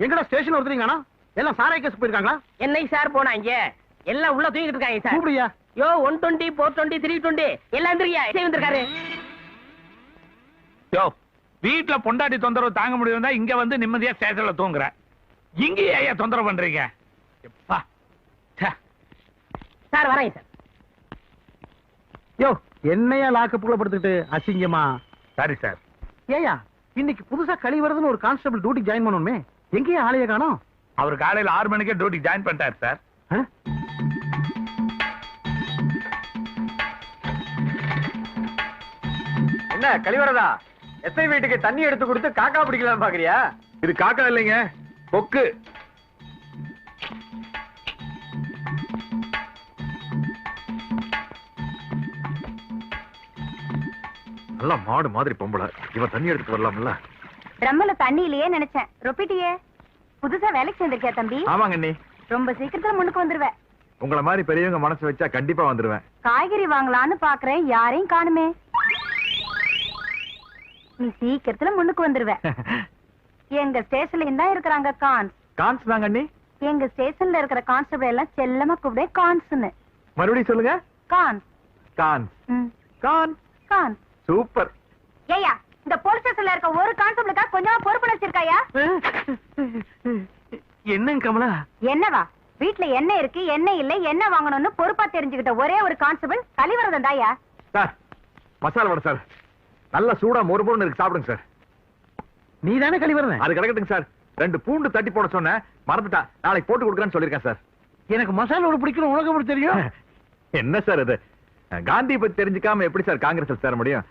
எங்கடா ஸ்டேஷன் ஒருத்தரீங்கண்ணா? எல்லாம் சாராய கேஸ் போயிருக்காங்களா? என்னை சார் போனாங்க எல்லாம் உள்ள தூங்கிட்டு இருக்காங்க சார். கூப்பிடுயா. யோ 120 420 320 எல்லாம் எந்திரியா வந்திருக்காரு. யோ வீட்டுல பொண்டாட்டி தொந்தரவு தாங்க முடியும்னா இங்க வந்து நிம்மதியா ஸ்டேஷன்ல தூங்குற. இங்க ஏன் தொந்தரவு பண்றீங்க? சார் வரேன் சார். யோ என்னையா லாக்கப்புக்குள்ள படுத்துட்டு அசிங்கமா? சரி சார். ஏயா இன்னைக்கு புதுசா கழிவறதுன்னு ஒரு கான்ஸ்டபிள் டியூட்டி ஜாயின் பண்ணணுமே, எங்கேயா ஆளைய காணோம்? அவர் காலையில 6 மணிக்கே டியூட்டி ஜாயின் பண்ணிட்டாரு சார். என்ன கழிவறதா? எஸ்ஐ வீட்டுக்கு தண்ணி எடுத்து கொடுத்து காக்கா பிடிக்கலாம் பாக்குறியா? இது காக்கா இல்லைங்க, கொக்கு. நல்லா மாடு மாதிரி பொம்பளை, இவன் தண்ணி எடுத்து வரலாம்ல. ட்ரம்ல தண்ணி இல்லையே நினைச்சேன். ரொப்பிட்டியே. புதுசா வேலைக்கு சேர்ந்திருக்கியா தம்பி? ஆமாங்க அண்ணி. ரொம்ப சீக்கிரத்துல முன்னுக்கு வந்துருவேன். உங்களை மாதிரி பெரியவங்க மனசு வச்சா கண்டிப்பா வந்துருவேன். காய்கறி வாங்கலான்னு பாக்குறேன், யாரையும் காணுமே. நீ சீக்கிரத்துல முன்னுக்கு வந்துருவேன். எங்க ஸ்டேஷன்ல தான் இருக்கிறாங்க கான்ஸ். கான்ஸ் தாங்க அண்ணி. எங்க ஸ்டேஷன்ல இருக்கிற கான்ஸ்டபிள் எல்லாம் செல்லமா கூப்பிட கான்ஸ்னு. மறுபடியும் சொல்லுங்க. கான்ஸ். கான்ஸ். கான்ஸ். கான்ஸ். சூப்பர். ஏயா இந்த போலீஸ் ஸ்டேஷன்ல இருக்க ஒரு கான்ஸ்டபிளுக்கா கொஞ்சமா பொறுப்பு வச்சிருக்காயா? என்னங்க கமலா? என்னவா? வீட்டுல என்ன இருக்கு என்ன இல்ல என்ன வாங்கணும்னு பொறுப்பா தெரிஞ்சுக்கிட்ட ஒரே ஒரு கான்ஸ்டபிள் கலிவரதன் தாயா. சார் மசாலா வடை சார், நல்ல சூடா மொறுமொறுன்னு இருக்கு, சாப்பிடுங்க சார். நீ தானே கழிவறத? அது கிடக்கட்டுங்க சார். 2 பூண்டு தட்டி போட சொன்னேன், மறந்துட்டான். நாளைக்கு போட்டு கொடுக்குறேன்னு சொல்லிருக்கேன் சார். எனக்கு மசாலோட பிடிக்கணும், உனக்கு எப்படி தெரியும்? என்ன சார் இது? காந்தி பத்தி தெரிஞ்சுக்காம எப்படி சார் காங்கிரஸ் சேர முடியும்?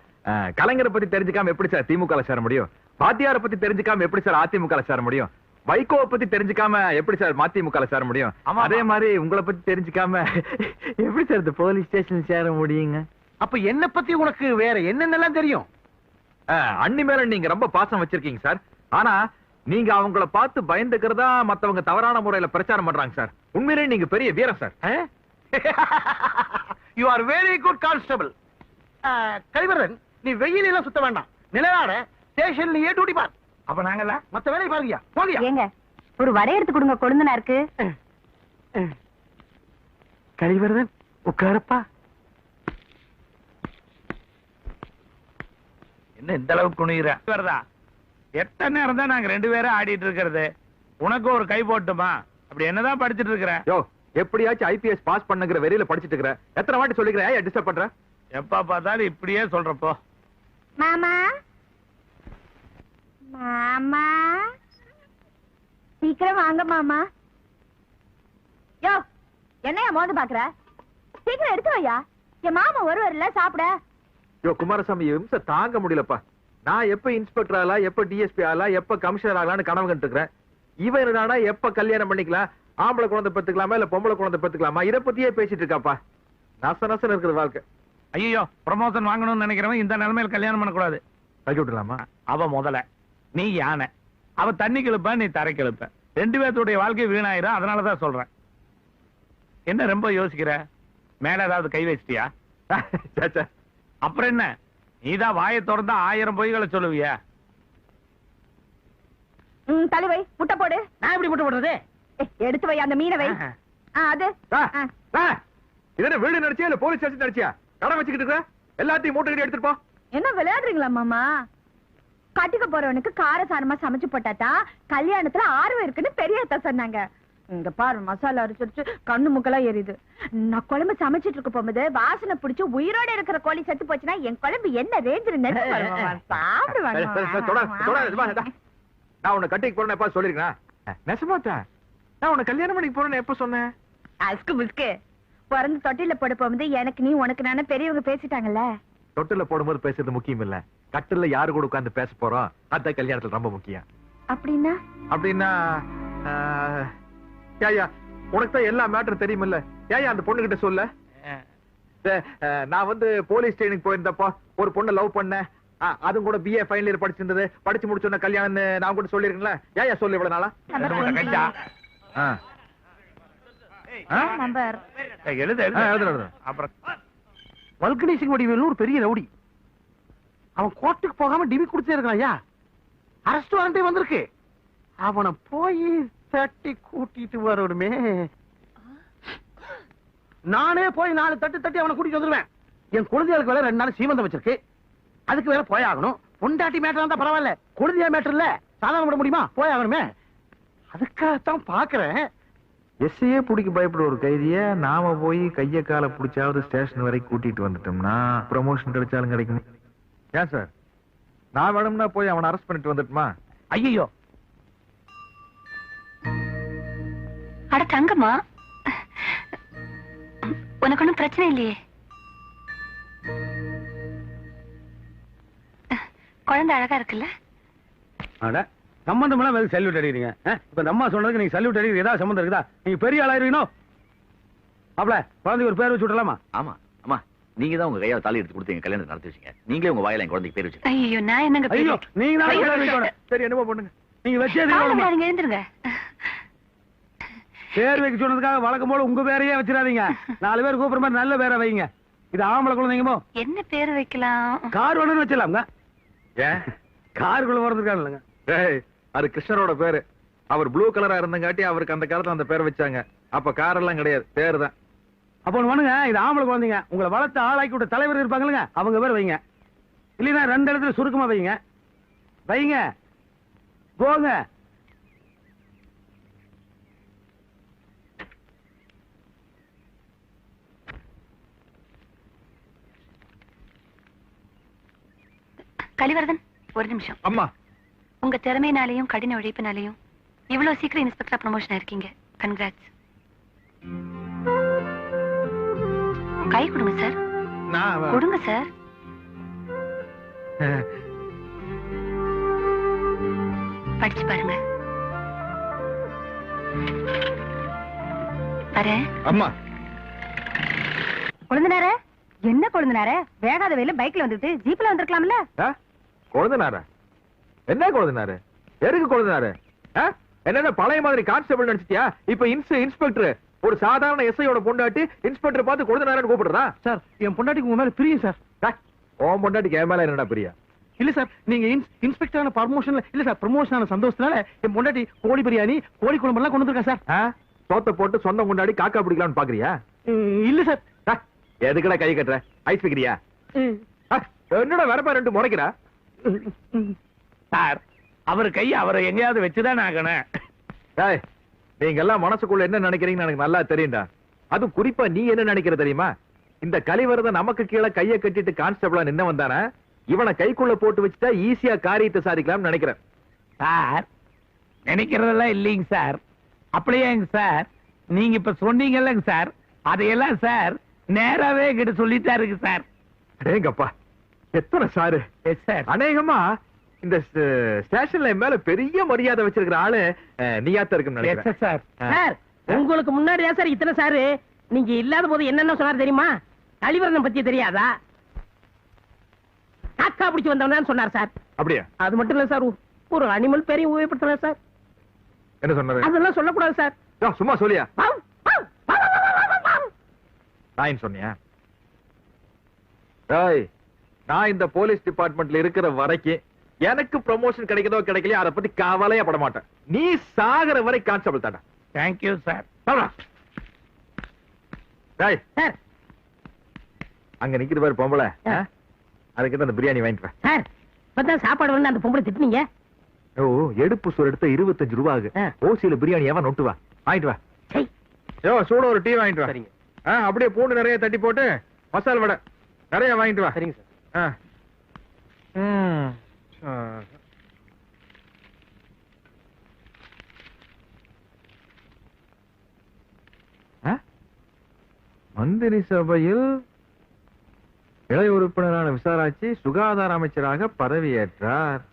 கலைஞரை பத்தி தெரிஞ்சுக்காம எப்படி சார் திமுக சேர முடியும்? பாத்தியாரை பத்தி தெரிஞ்சுக்காம எப்படி சார் அதிமுக சேர முடியும்? வைகோவை பத்தி தெரிஞ்சுக்காம எப்படி சார் மதிமுக சேர முடியும்? அதே மாதிரி உங்களை பத்தி தெரிஞ்சுக்காம எப்படி சார் இந்த போலீஸ் ஸ்டேஷன் சேர முடியுங்க? அப்ப என்ன பத்தி உனக்கு வேற என்னென்னலாம் தெரியும்? அண்ணி மேல நீங்க ரொம்ப பாசம் வச்சிருக்கீங்க சார். ஆனா நீங்க அவங்கள பார்த்து பயந்துக்கிறதா மத்தவங்க தவறான முறையில பிரச்சாரம் பண்றாங்க சார். உண்மையிலேயே நீங்க பெரிய வீரம் sir. You are very good constable. கழிவறன், நீ வெயில் எல்லாம் சுத்த வேண்டாம், நிலையாட ஸ்டேஷன்லயே டியூட்டி பார். அப்ப நாங்கல்ல மத்த வேலையை பாருங்க. போங்க. ஏங்க ஒரு வடை எடுத்து கொடுங்க, கொழுந்தனா இருக்கு. கழிவறன் உட்காரப்பா. என்ன இந்த அளவுக்கு குனிற வருதா? எத்தனை நேரம் தான் நாங்க 2 பேரும் ஆடிட்டு இருக்கிறது? உனக்கு ஒரு கை போட்டுமா? அப்படி என்னதான் படிச்சிட்டு இருக்கிற? யோ எப்படியாச்சும் ஐபிஎஸ் பாஸ் பண்ணுங்கிற வெறியில படிச்சிட்டு இருக்கிற. எத்தனை வாட்டி சொல்லிக்கிறேன், ஏன் டிஸ்டர்ப் பண்ற? எப்ப பார்த்தாலும் இப்படியே சொல்றப்போ. மாமா மாமா சீக்கிரம் வாங்க மாமா. யோ என்னையா மோந்து பாக்குற? சீக்கிரம் எடுத்து வையா, என் மாமா ஒருவர்ல சாப்பிட. யோ குமாரசாமி, இம்ச தாங்க முடியலப்பா. நான் எப்ப இன்ஸ்பெக்டர் ஆகலாம், எப்ப டிஎஸ்பி ஆகலாம், எப்ப கமிஷனர் ஆகலாம்னு கனவு கண்டு இருக்கிறேன். இவன் என்னடா எப்ப கல்யாணம் பண்ணிக்கலாம், ஆம்பளை குழந்தை பெத்துக்கலாமா இல்ல பொம்பளை குழந்தை பெத்துக்கலாமா, இதை பத்தியே பேசிட்டு இருக்காப்பா. நச நசன் இருக்குது வாழ்க்கை. ஐயோ ப்ரமோஷன் வாங்கணும்னு நினைக்கிறவன் இந்த நிலைமையில கல்யாணம் பண்ணக்கூடாது. கழட்டி விட்டுலாமா? அவ முதல்ல, நீ யானை. அவ தண்ணி கிழப்ப, நீ தரை கிழப்ப. 2 பேர்த்துடைய வாழ்க்கை வீணாயிரும். அதனாலதான் சொல்றேன். என்ன ரொம்ப யோசிக்கிற? மேல ஏதாவது கை வச்சிட்டியா? அப்புறம் என்ன, நீதான் வாயை திறந்தா 1000 பொய்களை சொல்லுவியா? தலைவை முட்டை போடு. நான் எப்படி முட்டை போடுறது? எடுத்து வை அந்த மீனை வை. அது இதென்ன வீடு நடிச்சியா இல்ல போலீஸ் ஸ்டேஷன் நடிச்சியா? கடை வச்சுக்கிட்டு இருக்க, எல்லாத்தையும் மூட்டை கட்டி எடுத்துட்டு போ. என்ன விளையாடுறீங்களா மாமா? கட்டிக்க போறவனுக்கு காரசாரமா சமைச்சு போட்டாதான் கல்யாணத்துல ஆர்வம் இருக்குன்னு பெரியத்தா சொன்னாங்க. இங்க பாரு, மசாலா அரைச்சு கண்ணு முக்கெல்லாம் எரியுது. நான் குழம்பு சமைச்சிட்டு இருக்க போகும்போது வாசனை பிடிச்சு உயிரோட இருக்கிற கோழி செத்து போச்சுன்னா என் குழம்பு என்ன ரேஞ்சில் சாப்பிடுவாங்க. நான் உன்னை கட்டிக்கு போறேன்னு எப்ப சொல்லிருக்கேன்? நெசமாத்தா, நான் உன்னை கல்யாணம் பண்ணிக்கு போறேன்னு எப்ப சொன்னேன்? அஸ்கு புஸ்கு பிறந்து தொட்டில போட போகும்போது எனக்கு நீ உனக்கு நானே பெரியவங்க பேசிட்டாங்கல்ல. தொட்டில போடும்போது பேசுறது முக்கியம் இல்ல, கட்டில யாரு கூட உட்கார்ந்து பேச போறோம் அதான் கல்யாணத்துல ரொம்ப முக்கியம். அப்படின்னா அப்படின்னா ஏயா உனக்கு தான் எல்லா மேட்டரும் தெரியுமில்ல, ஏயா அந்த பொண்ணு கிட்ட சொல்ல. நான் வந்து போலீஸ் ட்ரைனிங் போயிருந்தப்போ ஒரு பொண்ணு லவ் பண்ணேன். அதுவும் கூட பிஏ ஃபைனல் இயர் படிச்சிருந்தது. படிச்சு முடிச்சோன்ன கல்யாணம் நான் கூட சொல்லிருக்கேன்ல. ஏயா சொல்லு இவ்வளவு நாளா? நம்பர் அப்புறம் வல்கனைசிங் வடிவேலு ஒரு பெரிய ரவுடி. அவன் கோர்ட்டுக்கு போகாம டிவி குடுத்தே இருக்கான். ஐயா அரெஸ்ட் வாரண்டே வந்திருக்கு. அவனை போய் தட்டி கூட்டிட்டு வரணுமே. நானே போய் 4 தட்டு தட்டி அவனை கூட்டிட்டு வந்துருவேன். என் குழந்தைகளுக்கு வேலை 2 நாள் சீமந்தம் வச்சிருக்கு, அதுக்கு வேற போயாகணும். பொண்டாட்டி மேட்டர் இருந்தா பரவாயில்ல, குழந்தைய மேட்டர் இல்ல, சாதாரண விட முடியுமா? போயாகணுமே, அதுக்காகத்தான் பாக்குறேன். எஸ்ஐயே பிடிக்க பயப்படுற ஒரு கைதிய நாம போய் கைய காலை பிடிச்சாவது ஸ்டேஷன் வரைக்கும் கூட்டிட்டு வந்துட்டோம்னா ப்ரமோஷன் கிடைச்சாலும் கிடைக்கும். ஏன் சார், நான் வேணும்னா போய் அவனை அரெஸ்ட் பண்ணிட்டு வந்துட்டுமா? ஐயோ, அட தங்கம்மா, உனக்கு ஒன்றும் பிரச்சனை இல்லையே? குழந்தை அழகா இருக்குல்ல? அட சம்பந்தம் எல்லாம் சல்யூட் அடிக்கிறீங்க. இப்ப நம்ம சொன்னதுக்கு நீங்க சல்யூட் அடிக்கிறது ஏதாவது சம்பந்தம் இருக்குதா? நீங்க பெரிய ஆளாயிருக்கணும். அப்பல குழந்தைக்கு ஒரு பேர் வச்சு விடலாமா? ஆமா ஆமா, நீங்க தான் உங்க கையால தாலி எடுத்து கொடுத்து எங்க கல்யாணத்தை நடத்தி வச்சீங்க. நீங்களே உங்க வாயில என் குழந்தைக்கு பேர் வச்சு. ஐயோ, நான் என்னங்க ஐயோ, பேரு? நீங்க தான் ஐயோ, பேர் வைக்கணும். சரி, என்னமோ பண்ணுங்க. நீங்க வச்சே காலை தீரணுமா? விடாதீங்க, எழுந்துருங்க. பேர் வைக்க சொன்னதுக்காக வழக்கம் போல உங்க பேரையே வச்சிடாதீங்க. 4 பேர் கூப்பிடுற மாதிரி நல்ல பேரை வைங்க. இது ஆம்பளை குழந்தைங்கமோ? என்ன பேர் வைக்கலாம்? கார் வேணும்னு வச்சிடலாம்ங்க. ஏன்? காருக்குள்ள போறதுக்காக இல்லைங்க. ஏய், அது கிருஷ்ணரோட பேரு. அவர் ப்ளூ கலரா இருந்தங்காட்டி அவருக்கு அந்த காலத்துல அந்த பேர் வச்சாங்க. அப்ப கார் எல்லாம் கிடையாது, பேரு தான். அப்ப ஒண்ணு பண்ணுங்க, இது ஆம்பளை குழந்தைங்க. உங்களை வளர்த்து ஆளாக்கி விட்ட தலைவர் இருப்பாங்களுங்க, அவங்க பேர் வைங்க. இல்லைன்னா 2 இடத்துல சுருக்கமா வைங்க. வைங்க, போங்க. கலிவர்தன், ஒரு நிமிஷம். அம்மா, உங்க திறமையினாலையும் கடின உழைப்பினாலையும் இவ்வளவு சீக்கிரம் இன்ஸ்பெக்டர் ப்ரமோஷன் ஆயிருக்கீங்க. கன்கிராட்ஸ். கை கொடுங்க சார். நான் கொடுங்க சார். படிச்சு பாருங்க. வரேன். அம்மா, கொழுந்தனாரே, என்ன கொழுந்தனாரே, வேகாத வெயில பைக்ல வந்துட்டு ஜீப்ல வந்திருக்கலாம்ல? கொழுந்தனாரா? என்ன கொழுந்தனாரு? எதுக்கு கொழுந்தனாரு? என்ன பழைய மாதிரி கான்ஸ்டபிள் நினைச்சிட்டியா? இப்ப இன்ஸ்பெக்டர் ஒரு சாதாரண எஸ்ஐயோட பொண்டாட்டி இன்ஸ்பெக்டர் பார்த்து கொழுந்தனாருன்னு கூப்பிடுறா? சார், என் பொண்டாட்டிக்கு உங்க மேல பிரியம் சார். உன் பொண்டாட்டிக்கு என் மேல என்னடா பிரியா? இல்ல சார், நீங்க இன்ஸ்பெக்டரான பர்மோஷன்ல இல்ல சார், ப்ரமோஷன் ஆன சந்தோஷத்தினால என் பொண்டாட்டி கோழி பிரியாணி, கோழி குழம்பு எல்லாம் கொண்டு வந்திருக்கா சார். சோத்த போட்டு சொந்தம் கொண்டாடி காக்கா பிடிக்கலாம்னு பாக்குறியா? இல்ல சார். எதுக்கடா கை கட்டுற? ஐஸ் வைக்கிறியா? என்னடா வரப்பா 2 முறைக்கிறா? சார், அவர் கையை அவரை எங்கேயாவது வச்சுதான் ஆகணும். டேய், நீங்க எல்லாம் மனசுக்குள்ள என்ன நினைக்கிறீங்கன்னு எனக்கு நல்லா தெரியும்டா. அது குறிப்பா நீ என்ன நினைக்கிற தெரியுமா? இந்த கலிவரத நமக்கு கீழே கைய கட்டிட்டு கான்ஸ்டபிளா நின்னு வந்தானே, இவனை கைக்குள்ள போட்டு வச்சுட்டா ஈஸியா காரியத்தை சாதிக்கலாம்னு நினைக்கிறேன். சார், நினைக்கிறதெல்லாம் இல்லைங்க சார். அப்படியேங்க சார், நீங்க இப்ப சொன்னீங்கல்லங்க சார், அதையெல்லாம் சார் நேராவே கிட்ட சொல்லிட்டாருங்க சார். அடேங்கப்பா, எத்தனை சாரு! Yes sir. அநேகமா இந்த ஸ்டேஷன்ல மேல பெரிய மரியாதை வச்சிருக்கிற ஆளு நீயாத்த இருக்குன்னு நினைக்கிறேன். Yes sir. சார், உங்களுக்கு முன்னாடியா சார் இத்தனை சாரு? நீங்க இல்லாத போது என்னென்ன சொன்னார் தெரியுமா? கலிவரதன் பத்தி தெரியாதா? காக்கா பிடிச்சு வந்தவன் சொன்னார் சார். அப்படியா? அது மட்டும் இல்ல சார், ஒரு அனிமல் பேரையும் உபயோகப்படுத்தினார் சார். என்ன சொன்னாரு? அதெல்லாம் சொல்லக்கூடாது சார். சும்மா சொல்லியா? Wow, wow, wow, wow, wow, wow, wow. நான் சொன்னியா? நான் இந்த போலீஸ் டிபார்ட்மெண்ட்ல இருக்கிற வரைக்கும் எனக்கு ப்ரமோஷன் கிடைக்கதோ கிடைக்கலையோ அதை பத்தி கவலையே பட மாட்டேன். நீ சாகர வரை கான்ஸ்டபிள் தாடா. Thank you sir. டேய், சார், அங்க நிக்கிற பேர் பொம்பளை, அதுக்கிட்ட அந்த பிரியாணி வாங்கிட்டு வா. சார், இப்பதான் சாப்பாடு வந்து அந்த பொம்பளை திட்டுனீங்க. ஓ, எடுப்பு சோறு எடுத்த 25 ரூபா ஆகு. ஓசியில பிரியாணி எவன் நொட்டு வா, வாங்கிட்டு வா. யோ, சூட ஒரு டீ வாங்கிட்டு வா. சரிங்க. அப்படியே பூண்டு நிறைய தட்டி போட்டு மசால் வடை நிறைய வாங்கிட்டு வா. சரிங்க சார். மந்திரி சபையில் இளைய உறுப்பினரான விசாராட்சி சுகாதார அமைச்சராக பதவியேற்றார்.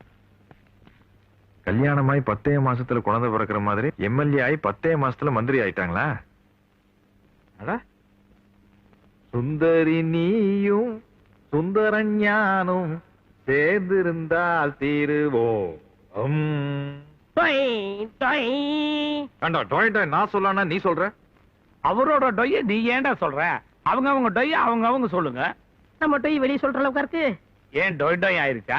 கல்யாணமாய் 10 மாசத்துல குழந்தை பிறக்கிற மாதிரி எம்எல்ஏ ஆகி 10 மாசத்துல மந்திரி ஆயிட்டாங்களா? சுந்தரி நீயும் சுந்தரஞானும் சேர்ந்திருந்தால் தீருவோம். நான் சொல்லனா நீ சொல்ற? அவரோட டொய்ய நீ ஏன்டா சொல்ற? அவங்க டொய்ய அவங்க சொல்லுங்க. நம்ம டொய் வெளியே சொல்ற அளவுக்கு இருக்கு. ஏன் டொய் டொய் ஆயிருக்கா?